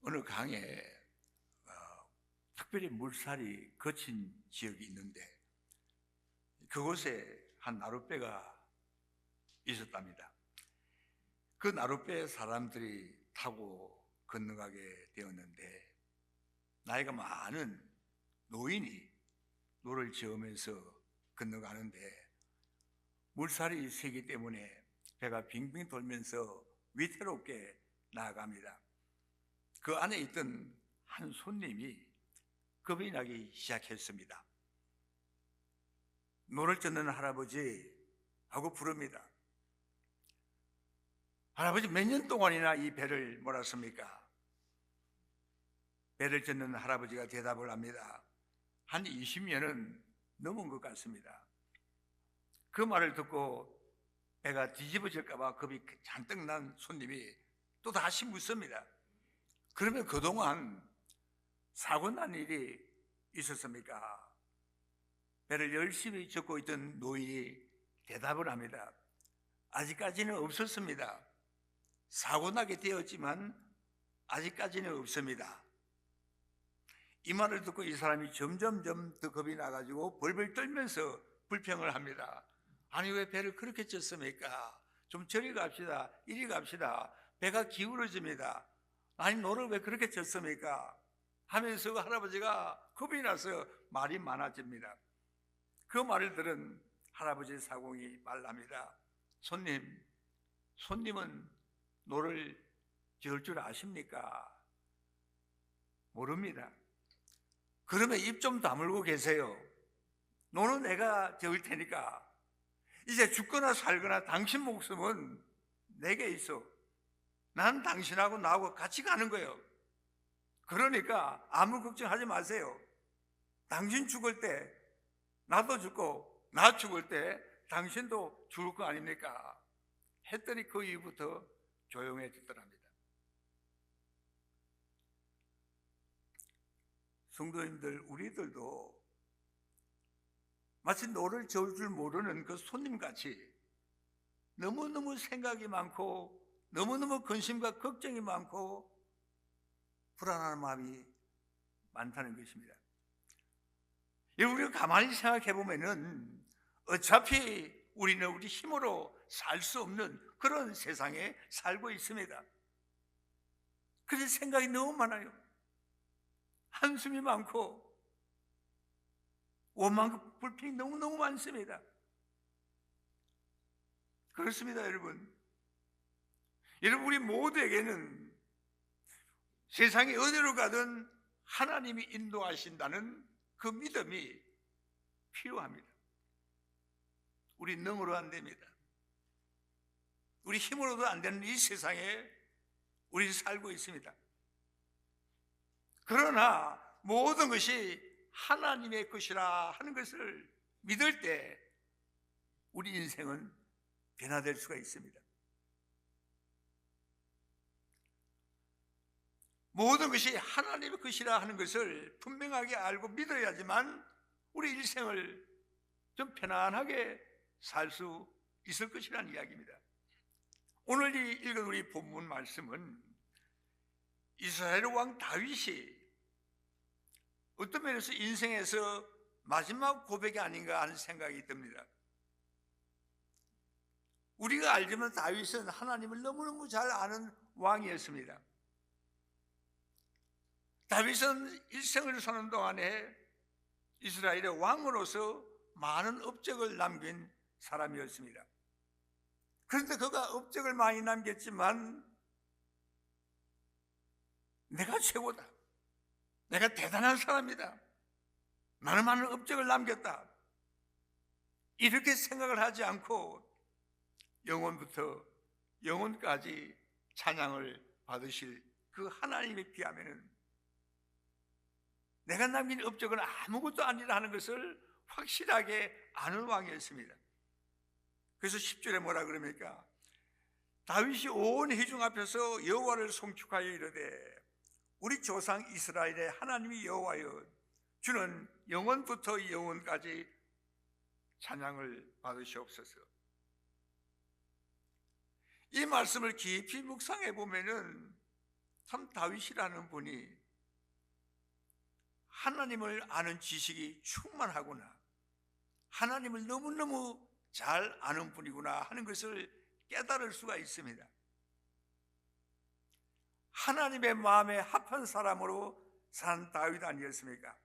어느 강에 특별히 물살이 거친 지역이 있는데 그곳에 한 나룻배가 있었답니다. 그 나룻배에 사람들이 타고 건너가게 되었는데 나이가 많은 노인이 노를 저으면서 건너가는데 물살이 세기 때문에 배가 빙빙 돌면서 위태롭게 나아갑니다. 그 안에 있던 한 손님이 겁이 나기 시작했습니다. 노를 젓는 할아버지 하고 부릅니다. 할아버지 몇 년 동안이나 이 배를 몰았습니까? 배를 젓는 할아버지가 대답을 합니다. 한 20년은 넘은 것 같습니다. 그 말을 듣고 배가 뒤집어질까 봐 겁이 잔뜩 난 손님이 또 다시 묻습니다. 그러면 그동안 사고 난 일이 있었습니까? 배를 열심히 젓고 있던 노인이 대답을 합니다. 아직까지는 없었습니다. 사고 나게 되었지만 아직까지는 없습니다. 이 말을 듣고 이 사람이 점점점 더 겁이 나가지고 벌벌 떨면서 불평을 합니다. 아니 왜 배를 그렇게 젓습니까? 좀 저리 갑시다. 이리 갑시다. 배가 기울어집니다. 아니 노를 왜 그렇게 젓습니까? 하면서 할아버지가 겁이 나서 말이 많아집니다. 그 말을 들은 할아버지 사공이 말합니다. 손님은 노를 저을 줄 아십니까? 모릅니다. 그러면 입 좀 다물고 계세요. 노는 내가 저을 테니까 이제 죽거나 살거나 당신 목숨은 내게 있어. 난 당신하고 나하고 같이 가는 거예요. 그러니까 아무 걱정하지 마세요. 당신 죽을 때 나도 죽고 나 죽을 때 당신도 죽을 거 아닙니까? 했더니 그 이후부터 조용해지더랍니다. 성도님들, 우리들도 마치 노를 저을 줄 모르는 그 손님같이 너무너무 생각이 많고 너무너무 근심과 걱정이 많고 불안한 마음이 많다는 것입니다. 우리가 가만히 생각해 보면은 어차피 우리는 우리 힘으로 살 수 없는 그런 세상에 살고 있습니다. 그래서 생각이 너무 많아요. 한숨이 많고 원망과 불평이 너무너무 많습니다. 그렇습니다, 여러분. 여러분, 우리 모두에게는 세상에 어디로 가든 하나님이 인도하신다는 그 믿음이 필요합니다. 우리 능으로 안 됩니다. 우리 힘으로도 안 되는 이 세상에 우리 살고 있습니다. 그러나 모든 것이 하나님의 것이라 하는 것을 믿을 때 우리 인생은 변화될 수가 있습니다. 모든 것이 하나님의 것이라 하는 것을 분명하게 알고 믿어야지만 우리 일생을 좀 편안하게 살 수 있을 것이라는 이야기입니다. 오늘 읽은 우리 본문 말씀은 이스라엘 왕 다윗이 어떤 면에서 인생에서 마지막 고백이 아닌가 하는 생각이 듭니다. 우리가 알지만 다윗은 하나님을 너무너무 잘 아는 왕이었습니다. 다윗은 일생을 사는 동안에 이스라엘의 왕으로서 많은 업적을 남긴 사람이었습니다. 그런데 그가 업적을 많이 남겼지만 내가 최고다, 내가 대단한 사람이다, 나는 많은 업적을 남겼다, 이렇게 생각을 하지 않고 영원부터 영원까지 찬양을 받으실 그 하나님에 비하면 내가 남긴 업적은 아무것도 아니라 하는 것을 확실하게 아는 왕이었습니다. 그래서 10절에 뭐라 그럽니까? 다윗이 온 회중 앞에서 여호와를 송축하여 이르되 우리 조상 이스라엘의 하나님이 여호와여, 주는 영원부터 영원까지 찬양을 받으시옵소서. 이 말씀을 깊이 묵상해 보면은 참 다윗이라는 분이 하나님을 아는 지식이 충만하구나, 하나님을 너무너무 잘 아는 분이구나 하는 것을 깨달을 수가 있습니다. 하나님의 마음에 합한 사람으로 산 다윗 아니었습니까?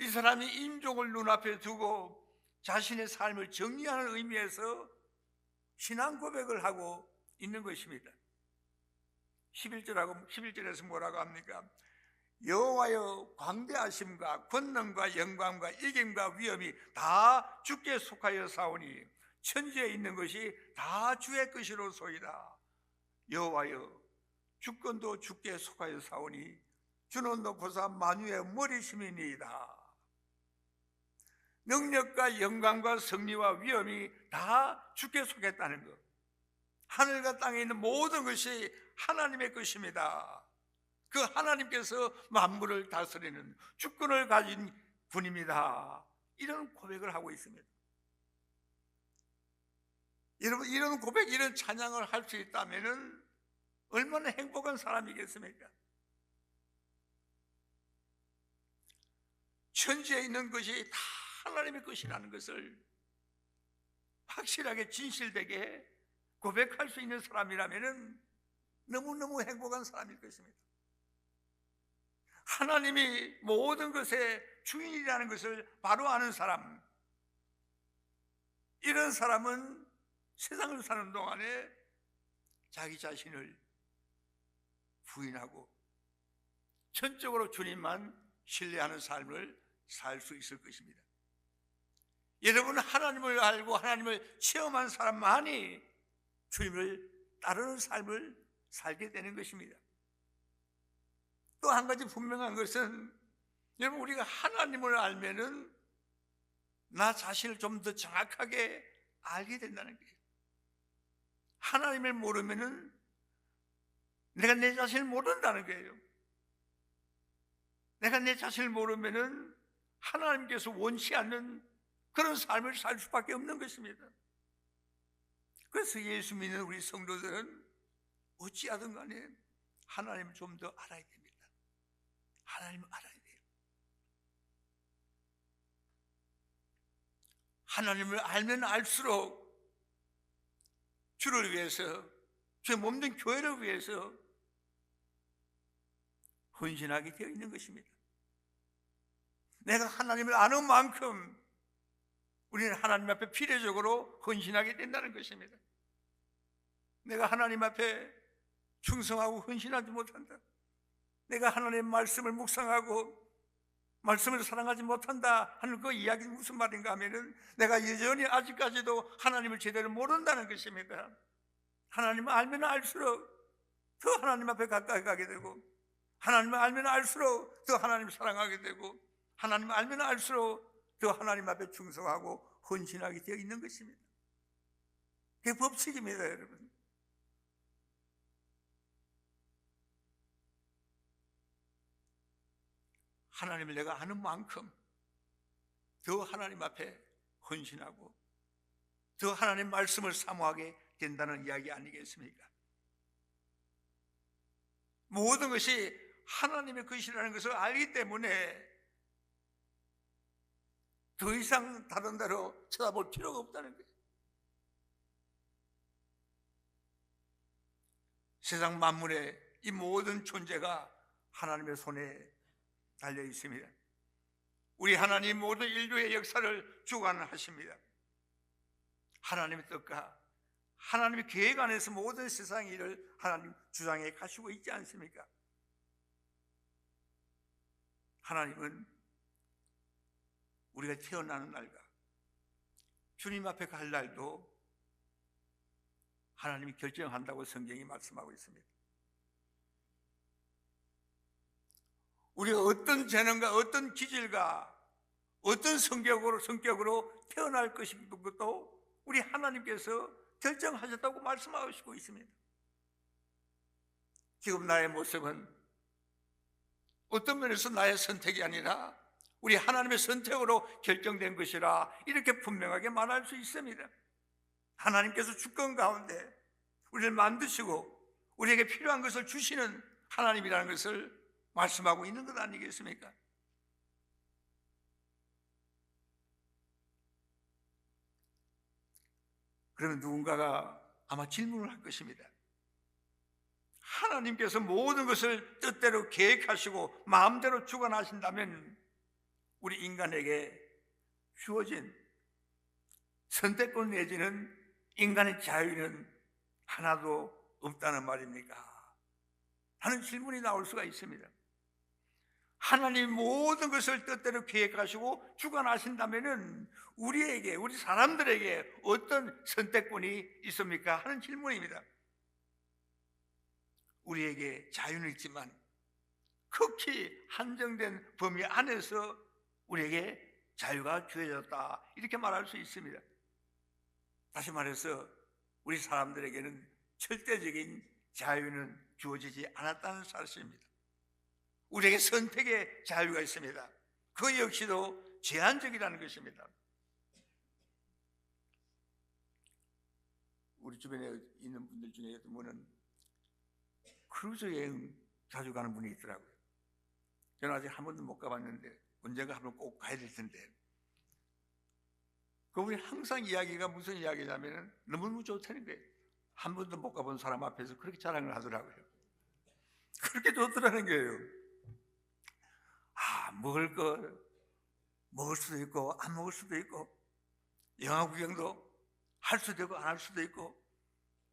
이 사람이 인종을 눈앞에 두고 자신의 삶을 정리하는 의미에서 신앙 고백을 하고 있는 것입니다. 11절에서 뭐라고 합니까? 여호와여, 광대하심과 권능과 영광과 이김과 위엄이 다 주께 속하여 사오니 천지에 있는 것이 다 주의 것이로소이다. 여호와여, 주권도 주께 속하여 사오니 주는 높으사 만유의 머리심이니이다. 능력과 영광과 승리와 위엄이 다 주께 속했다는 것. 하늘과 땅에 있는 모든 것이 하나님의 것입니다. 그 하나님께서 만물을 다스리는 주권을 가진 분입니다. 이런 고백을 하고 있습니다. 여러분, 이런 고백, 이런 찬양을 할 수 있다면 얼마나 행복한 사람이겠습니까? 천지에 있는 것이 다 하나님의 것이라는 것을 확실하게 진실되게 고백할 수 있는 사람이라면 너무너무 행복한 사람일 것입니다. 하나님이 모든 것의 주인이라는 것을 바로 아는 사람, 이런 사람은 세상을 사는 동안에 자기 자신을 부인하고 전적으로 주님만 신뢰하는 삶을 살 수 있을 것입니다. 여러분, 하나님을 알고 하나님을 체험한 사람만이 주님을 따르는 삶을 살게 되는 것입니다. 또 한 가지 분명한 것은, 여러분, 우리가 하나님을 알면은 나 자신을 좀 더 정확하게 알게 된다는 거예요. 하나님을 모르면은 내가 내 자신을 모른다는 거예요. 내가 내 자신을 모르면은 하나님께서 원치 않는 그런 삶을 살 수밖에 없는 것입니다. 그래서 예수 믿는 우리 성도들은 어찌하든 간에 하나님을 좀 더 알아야 됩니다. 하나님을 알아야 돼요. 하나님을 알면 알수록 주를 위해서, 주의 몸된 교회를 위해서 헌신하게 되어 있는 것입니다. 내가 하나님을 아는 만큼 우리는 하나님 앞에 필요적으로 헌신하게 된다는 것입니다. 내가 하나님 앞에 충성하고 헌신하지 못한다, 내가 하나님의 말씀을 묵상하고 말씀을 사랑하지 못한다 하는 그 이야기는 무슨 말인가 하면은 내가 여전히 아직까지도 하나님을 제대로 모른다는 것입니다. 하나님을 알면 알수록 더 하나님 앞에 가까이 가게 되고, 하나님을 알면 알수록 더 하나님을 사랑하게 되고, 하나님을 알면 알수록 더 하나님 앞에 충성하고 헌신하게 되어 있는 것입니다. 그게 법칙입니다, 여러분. 하나님을 내가 아는 만큼 더 하나님 앞에 헌신하고 더 하나님 말씀을 사모하게 된다는 이야기 아니겠습니까? 모든 것이 하나님의 것이라는 것을 알기 때문에 더 이상 다른 데로 쳐다볼 필요가 없다는 거예요. 세상 만물의 이 모든 존재가 하나님의 손에 달려 있습니다. 우리 하나님 모든 인류의 역사를 주관하십니다. 하나님의 뜻과 하나님의 계획 안에서 모든 세상의 일을 하나님 주장해 가시고 있지 않습니까? 하나님은 우리가 태어나는 날과 주님 앞에 갈 날도 하나님이 결정한다고 성경이 말씀하고 있습니다. 우리가 어떤 재능과 어떤 기질과 어떤 성격으로 태어날 것도 우리 하나님께서 결정하셨다고 말씀하시고 있습니다. 지금 나의 모습은 어떤 면에서 나의 선택이 아니라 우리 하나님의 선택으로 결정된 것이라 이렇게 분명하게 말할 수 있습니다. 하나님께서 주권 가운데 우리를 만드시고 우리에게 필요한 것을 주시는 하나님이라는 것을 말씀하고 있는 것 아니겠습니까? 그러면 누군가가 아마 질문을 할 것입니다. 하나님께서 모든 것을 뜻대로 계획하시고 마음대로 주관하신다면 우리 인간에게 주어진 선택권 내지는 인간의 자유는 하나도 없다는 말입니까? 하는 질문이 나올 수가 있습니다. 하나님 모든 것을 뜻대로 계획하시고 주관하신다면 우리에게, 우리 사람들에게 어떤 선택권이 있습니까? 하는 질문입니다. 우리에게 자유는 있지만 극히 한정된 범위 안에서 우리에게 자유가 주어졌다, 이렇게 말할 수 있습니다. 다시 말해서 우리 사람들에게는 절대적인 자유는 주어지지 않았다는 사실입니다. 우리에게 선택의 자유가 있습니다. 그 역시도 제한적이라는 것입니다. 우리 주변에 있는 분들 중에 어떤 분은 크루즈 여행 자주 가는 분이 있더라고요. 저는 아직 한 번도 못 가봤는데 언젠가 한번 꼭 가야 될 텐데, 그분이 항상 이야기가 무슨 이야기냐면 너무너무 좋다는 거예요. 한 번도 못 가본 사람 앞에서 그렇게 자랑을 하더라고요. 그렇게 좋더라는 거예요. 먹을 거 먹을 수도 있고 안 먹을 수도 있고, 영화 구경도 할 수도 있고 안 할 수도 있고,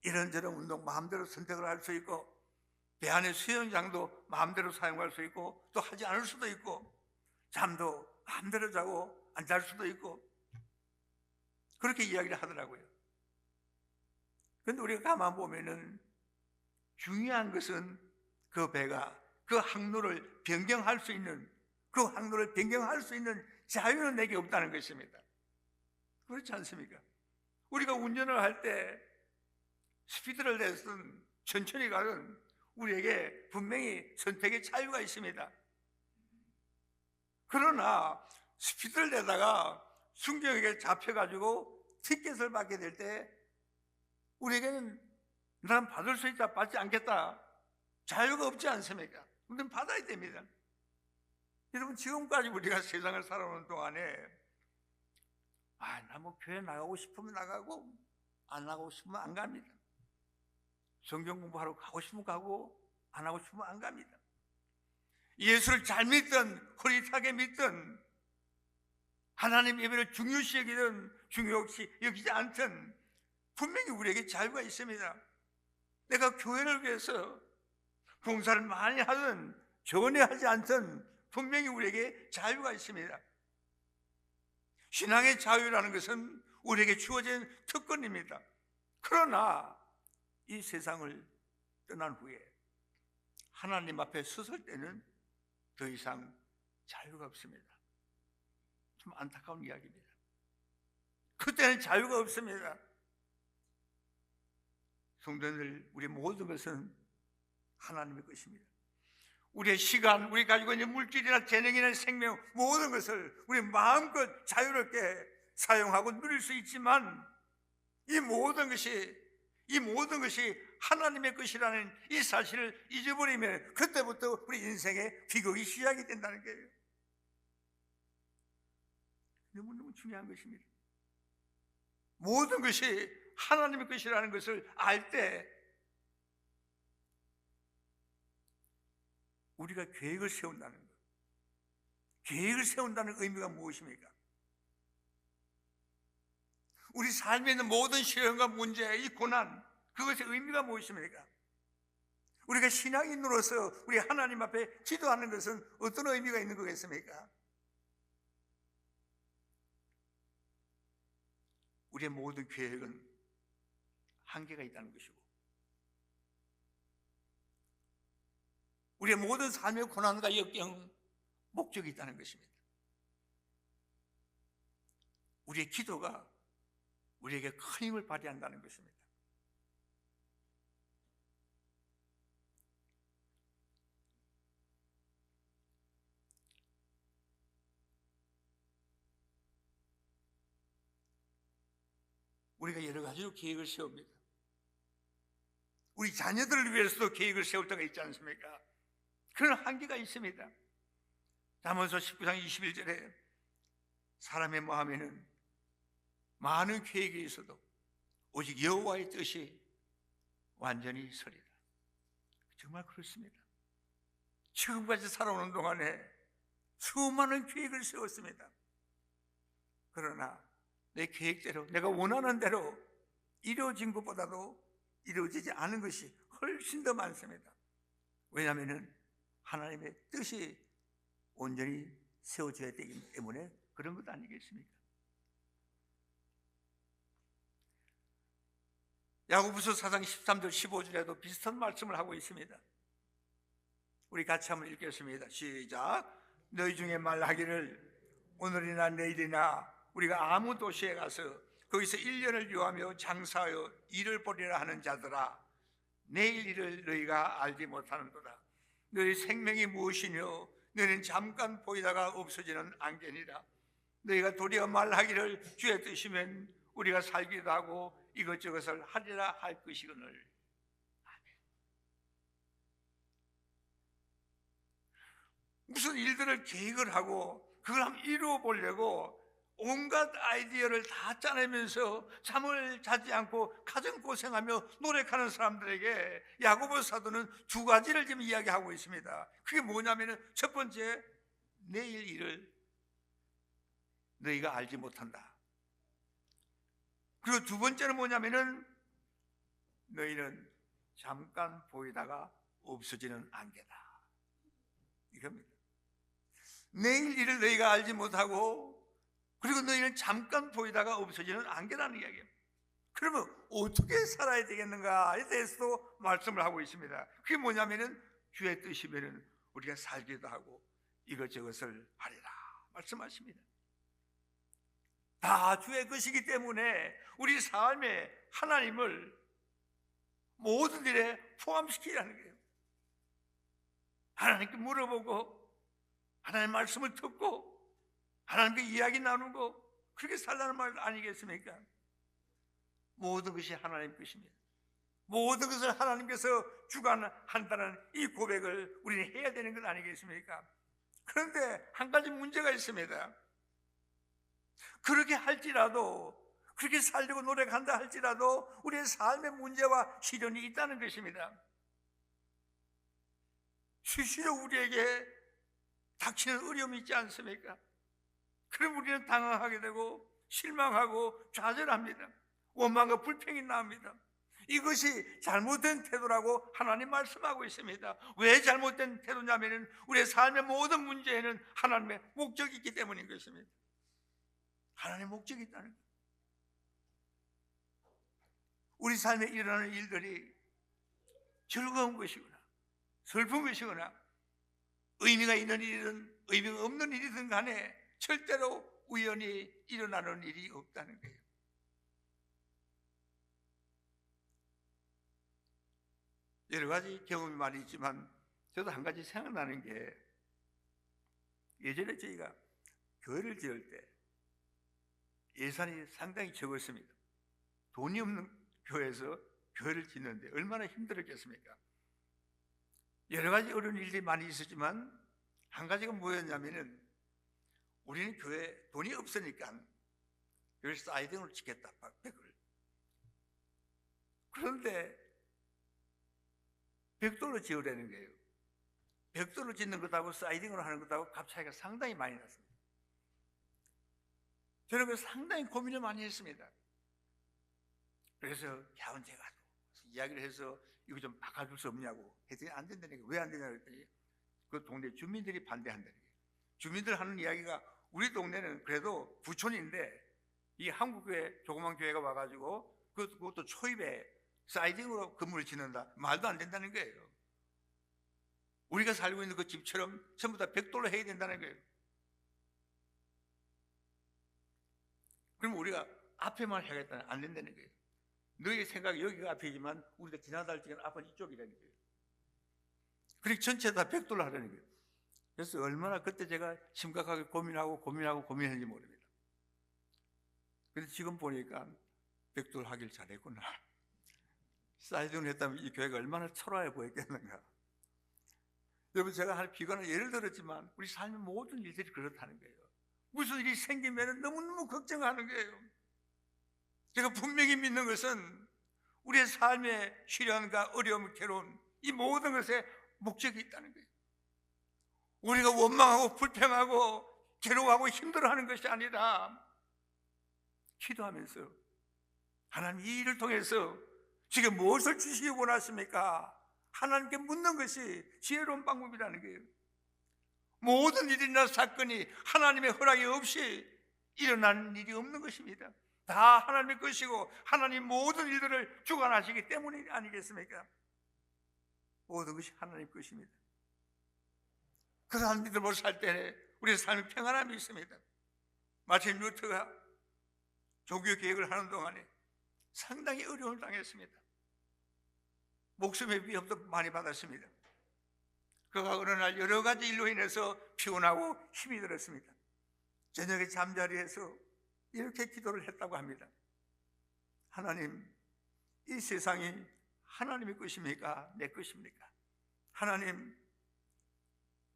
이런저런 운동 마음대로 선택을 할 수 있고, 배 안에 수영장도 마음대로 사용할 수 있고 또 하지 않을 수도 있고, 잠도 마음대로 자고 안 잘 수도 있고, 그렇게 이야기를 하더라고요. 그런데 우리가 가만 보면은 중요한 것은 그 배가 그 항로를 변경할 수 있는, 그 항로를 변경할 수 있는 자유는 내게 없다는 것입니다. 그렇지 않습니까? 우리가 운전을 할 때 스피드를 내든 천천히 가든 우리에게 분명히 선택의 자유가 있습니다. 그러나 스피드를 내다가 순경에게 잡혀가지고 티켓을 받게 될 때 우리에게는 난 받을 수 있다, 받지 않겠다, 자유가 없지 않습니까? 우리는 받아야 됩니다. 여러분, 지금까지 우리가 세상을 살아오는 동안에 나 뭐 교회 나가고 싶으면 나가고 안 나가고 싶으면 안 갑니다. 성경 공부하러 가고 싶으면 가고 안 하고 싶으면 안 갑니다. 예수를 잘 믿든 허릿하게 믿든, 하나님 예배를 중요시 여기든 중요시 여기지 않든 분명히 우리에게 자유가 있습니다. 내가 교회를 위해서 봉사를 많이 하든 전회하지 않든 분명히 우리에게 자유가 있습니다. 신앙의 자유라는 것은 우리에게 주어진 특권입니다. 그러나 이 세상을 떠난 후에 하나님 앞에 섰을 때는 더 이상 자유가 없습니다. 좀 안타까운 이야기입니다. 그때는 자유가 없습니다. 성도들, 우리 모든 것은 하나님의 것입니다. 우리의 시간, 우리 가지고 있는 물질이나 재능이나 생명, 모든 것을 우리 마음껏 자유롭게 사용하고 누릴 수 있지만 이 모든 것이 하나님의 것이라는 이 사실을 잊어버리면 그때부터 우리 인생의 비극이 시작이 된다는 거예요. 너무너무 중요한 것입니다. 모든 것이 하나님의 것이라는 것을 알 때 우리가 계획을 세운다는 것, 계획을 세운다는 의미가 무엇입니까? 우리 삶에 있는 모든 시련과 문제, 이 고난, 그것의 의미가 무엇입니까? 우리가 신앙인으로서 우리 하나님 앞에 기도하는 것은 어떤 의미가 있는 거겠습니까? 우리의 모든 계획은 한계가 있다는 것이고, 우리의 모든 삶의 고난과 역경, 목적이 있다는 것입니다. 우리의 기도가 우리에게 큰 힘을 발휘한다는 것입니다. 우리가 여러 가지로 계획을 세웁니다. 우리 자녀들을 위해서도 계획을 세울 때가 있지 않습니까? 그런 한계가 있습니다. 잠언서 19장 21절에 사람의 마음에는 많은 계획이 있어도 오직 여호와의 뜻이 완전히 서리라. 정말 그렇습니다. 지금까지 살아오는 동안에 수많은 계획을 세웠습니다. 그러나 내 계획대로, 내가 원하는 대로 이루어진 것보다도 이루어지지 않은 것이 훨씬 더 많습니다. 왜냐하면 하나님의 뜻이 온전히 세워져야 되기 때문에 그런 것 아니겠습니까? 야고보서 4장 13절 15절에도 비슷한 말씀을 하고 있습니다. 우리 같이 한번 읽겠습니다. 시작. 너희 중에 말하기를 오늘이나 내일이나 우리가 아무 도시에 가서 거기서 1년을 유하며 장사하여 일을 벌이라 하는 자들아, 내일 일을 너희가 알지 못하는도다. 너희 생명이 무엇이뇨? 너희는 잠깐 보이다가 없어지는 안개니라. 너희가 도리어 말하기를 주의 뜻이면 우리가 살기도 하고 이것저것을 하리라 할 것이거늘. 무슨 일들을 계획을 하고 그걸 한번 이루어 보려고 온갖 아이디어를 다 짜내면서 잠을 자지 않고 가정 고생하며 노력하는 사람들에게 야고보 사도는 두 가지를 지금 이야기하고 있습니다. 그게 뭐냐면은 첫 번째, 내일 일을 너희가 알지 못한다. 그리고 두 번째는 뭐냐면은 너희는 잠깐 보이다가 없어지는 안개다. 이겁니다. 내일 일을 너희가 알지 못하고 그리고 너희는 잠깐 보이다가 없어지는 안개라는 이야기예요. 그러면 어떻게 살아야 되겠는가에 대해서도 말씀을 하고 있습니다. 그게 뭐냐면은 주의 뜻이면은 우리가 살기도 하고 이것저것을 하리라 말씀하십니다. 다 주의 것이기 때문에 우리 삶에 하나님을 모든 일에 포함시키라는 거예요. 하나님께 물어보고 하나님의 말씀을 듣고 하나님께 이야기 나누고 그렇게 살라는 말 아니겠습니까? 모든 것이 하나님 것입니다. 모든 것을 하나님께서 주관한다는 이 고백을 우리는 해야 되는 것 아니겠습니까? 그런데 한 가지 문제가 있습니다. 그렇게 할지라도, 그렇게 살려고 노력한다 할지라도 우리의 삶의 문제와 시련이 있다는 것입니다. 수시로 우리에게 닥치는 어려움이 있지 않습니까? 그럼 우리는 당황하게 되고 실망하고 좌절합니다. 원망과 불평이 나옵니다. 이것이 잘못된 태도라고 하나님 말씀하고 있습니다. 왜 잘못된 태도냐면 우리의 삶의 모든 문제에는 하나님의 목적이 있기 때문인 것입니다. 하나님의 목적이 있다는 거예요. 우리 삶에 일어나는 일들이 즐거운 것이거나 슬픈 것이거나 의미가 있는 일이든 의미가 없는 일이든 간에 절대로 우연히 일어나는 일이 없다는 거예요. 여러 가지 경험이 많이 있지만 저도 한 가지 생각나는 게, 예전에 저희가 교회를 지을 때 예산이 상당히 적었습니다. 돈이 없는 교회에서 교회를 짓는데 얼마나 힘들었겠습니까? 여러 가지 어려운 일들이 많이 있었지만 한 가지가 뭐였냐면은 우리는 교회 돈이 없으니까 여기서 사이딩으로 짓겠다, 벽을. 그런데 벽돌로 지으려는 거예요. 벽돌로 짓는 것하고 사이딩으로 하는 것하고 값 차이가 상당히 많이 났습니다. 저는 그 상당히 고민을 많이 했습니다. 그래서 야원제가 이야기를 해서 이거 좀 바꿔줄 수 없냐고 했더니 안 된다는 거예요. 왜 안 되냐고 했더니 그 동네 주민들이 반대한다는 거예요. 주민들 하는 이야기가, 우리 동네는 그래도 부촌인데 이 한국교회 조그만 교회가 와가지고 그것도 초입에 사이딩으로 건물을 짓는다, 말도 안 된다는 거예요. 우리가 살고 있는 그 집처럼 전부 다 벽돌로 해야 된다는 거예요. 그럼 우리가 앞에만 해야겠다는, 안 된다는 거예요. 너희 생각이 여기가 앞이지만 우리가 지나다 할 때는 앞은 이쪽이라는 거예요. 그리고 전체 다 벽돌로 하라는 거예요. 그래서 얼마나 그때 제가 심각하게 고민했는지 모릅니다. 그런데 지금 보니까 벽돌 하길 잘했구나. 사이즈를 했다면 이 교회가 얼마나 초라해 보였겠는가. 여러분, 제가 한 비관을 예를 들었지만 우리 삶의 모든 일들이 그렇다는 거예요. 무슨 일이 생기면 너무너무 걱정하는 거예요. 제가 분명히 믿는 것은 우리의 삶의 시련과 어려움, 괴로움, 이 모든 것에 목적이 있다는 거예요. 우리가 원망하고 불평하고 괴로워하고 힘들어하는 것이 아니라 기도하면서 하나님, 이 일을 통해서 지금 무엇을 주시기 원하십니까? 하나님께 묻는 것이 지혜로운 방법이라는 거예요. 모든 일이나 사건이 하나님의 허락이 없이 일어나는 일이 없는 것입니다. 다 하나님의 것이고 하나님 모든 일들을 주관하시기 때문이 아니겠습니까? 모든 것이 하나님 것입니다. 그러한 믿음으로 살 때 우리의 삶에 평안함이 있습니다. 마침 루터가 종교 계획을 하는 동안에 상당히 어려움을 당했습니다. 목숨의 위협도 많이 받았습니다. 그가 어느 날 여러 가지 일로 인해서 피곤하고 힘이 들었습니다. 저녁에 잠자리에서 이렇게 기도를 했다고 합니다. 하나님, 이 세상이 하나님의 것입니까? 내 것입니까? 하나님,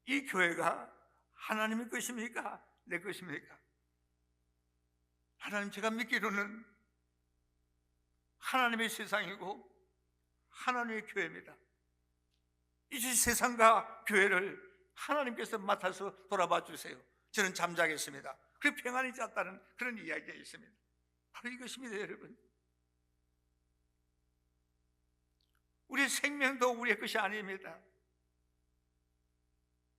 이 교회가 하나님의 것입니까? 내 것입니까? 하나님, 제가 믿기로는 하나님의 세상이고 하나님의 교회입니다. 이 세상과 교회를 하나님께서 맡아서 돌아봐 주세요. 저는 잠자겠습니다. 그 평안이 잤다는 그런 이야기가 있습니다. 바로 이것입니다, 여러분. 우리의 생명도 우리의 것이 아닙니다.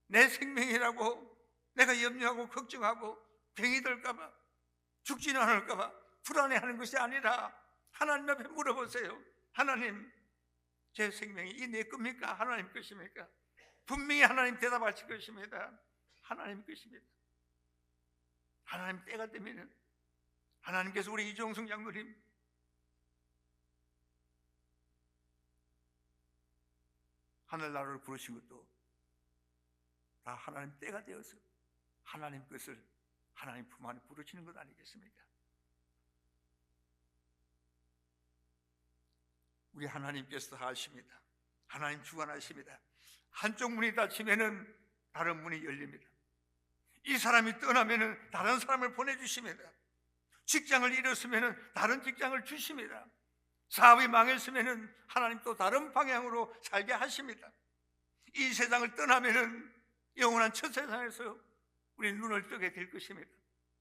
내 생명이라고 내가 염려하고 걱정하고 병이 들까봐, 죽지는 않을까봐 불안해하는 것이 아니라 하나님 앞에 물어보세요. 하나님, 제 생명이 이 내 겁니까? 하나님 것입니까? 분명히 하나님 대답하실 것입니다. 하나님 것입니다. 하나님 때가 되면 하나님께서 우리 이종성 장로님 하늘나라를 부르신 것도 다 하나님 때가 되어서 하나님 것을 하나님 품 안에 부르시는 것 아니겠습니까? 우리 하나님께서 다 하십니다. 하나님 주관하십니다. 한쪽 문이 닫히면은 다른 문이 열립니다. 이 사람이 떠나면은 다른 사람을 보내주십니다. 직장을 잃었으면은 다른 직장을 주십니다. 사업이 망했으면은 하나님 또 다른 방향으로 살게 하십니다. 이 세상을 떠나면은 영원한 첫 세상에서 우리 눈을 뜨게 될 것입니다.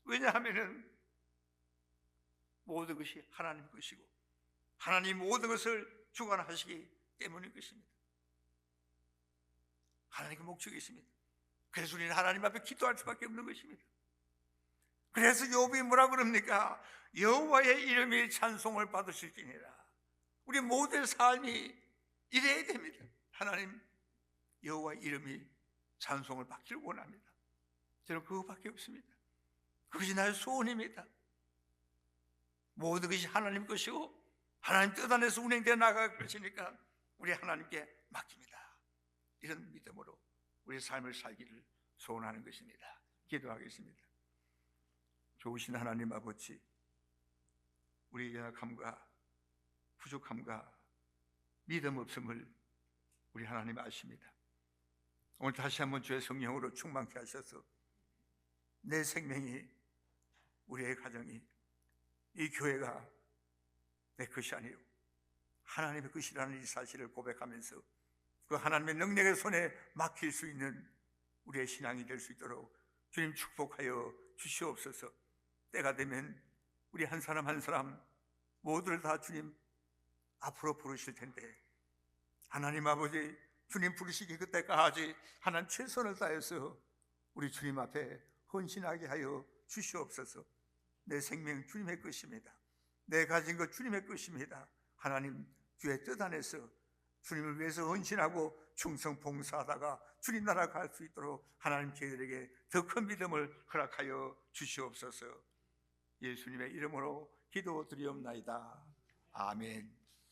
왜냐하면은 모든 것이 하나님 것이고 하나님 모든 것을 주관하시기 때문인 것입니다. 하나님의 목적이 있습니다. 그래서 우리는 하나님 앞에 기도할 수밖에 없는 것입니다. 그래서 욥이 뭐라 그럽니까? 여호와의 이름이 찬송을 받으실지니라. 우리 모든 삶이 이래야 됩니다. 하나님, 여호와의 이름이 찬송을 받기를 원합니다. 저는 그것밖에 없습니다. 그것이 나의 소원입니다. 모든 것이 하나님 것이고 하나님 뜻 안에서 운행되어 나갈 것이니까 우리 하나님께 맡깁니다. 이런 믿음으로 우리의 삶을 살기를 소원하는 것입니다. 기도하겠습니다. 좋으신 하나님 아버지, 우리의 연약함과 부족함과 믿음 없음을 우리 하나님 아십니다. 오늘 다시 한번 주의 성령으로 충만케 하셔서 내 생명이, 우리의 가정이, 이 교회가 내 것이 아니요 하나님의 것이라는 이 사실을 고백하면서 그 하나님의 능력의 손에 맡길 수 있는 우리의 신앙이 될 수 있도록 주님 축복하여 주시옵소서. 때가 되면 우리 한 사람 한 사람 모두를 다 주님 앞으로 부르실 텐데 하나님 아버지, 주님 부르시기 그때까지 하나님 최선을 다해서 우리 주님 앞에 헌신하게 하여 주시옵소서. 내 생명 주님의 것입니다. 내 가진 것 주님의 것입니다. 하나님, 주의 뜻 안에서 주님을 위해서 헌신하고 충성 봉사하다가 주님 나라 갈 수 있도록 하나님 저희들에게 더 큰 믿음을 허락하여 주시옵소서. 예수님의 이름으로 기도드리옵나이다. 아멘.